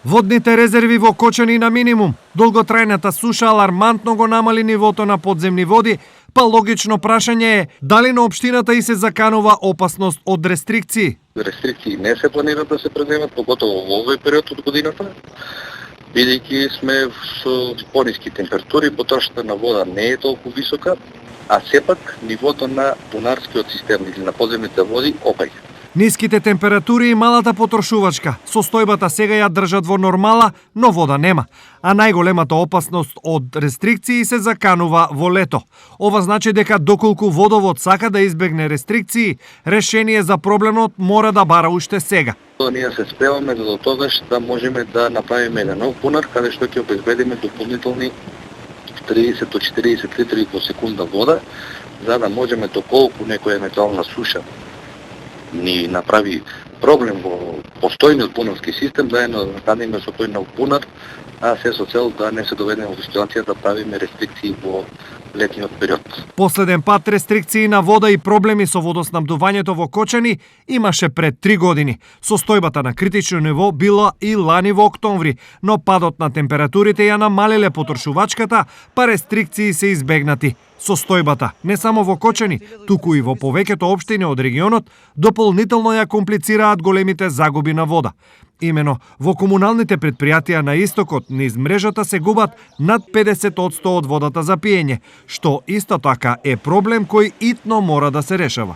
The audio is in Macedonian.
Водните резерви во Кочани на минимум. Долготрајната суша алармантно го намали нивото на подземни води, па логично прашање е дали на општината и се заканува опасност од рестрикции. Рестрикции не се планираат да се преземат, поготово во овој период од годината, бидејќи сме со пониски температури, потрошата на вода не е толку висока, а сепак нивото на бунарскиот систем или на подземните води опаѓа. Ниските температури и малата потрошувачка. Состојбата сега ја држат во нормала, но вода нема. А најголемата опасност од рестрикции се заканува во лето. Ова значи дека доколку водовод сака да избегне рестрикции, решение за проблемот мора да бара уште сега. Ние се спремаме до тогаш да можеме да направиме еден нов бунар, каде што ќе обезбедиме дополнителни 30 до 40 литри по секунда вода, за да можеме доколку некоја евентуална суша ни направи проблем во постојниот бунарски систем, да настаниме со тој нов бунар, а се со цел да не се доведеме во ситуација да правиме рестрикции во летниот период. Последен пат рестрикции на вода и проблеми со водоснабдувањето во Кочани имаше пред 3 години. Состојбата на критично ниво била и лани во октомври, но падот на температурите ја намалиле потрошувачката, па рестрикции се избегнати. Состојбата, не само во Кочани, туку и во повеќето општини од регионот, дополнително ја комплицираат големите загуби на вода. Имено, во комуналните предпријатија на истокот низ мрежата се губат над 50% од водата за пиење, што исто така е проблем кој итно мора да се решава.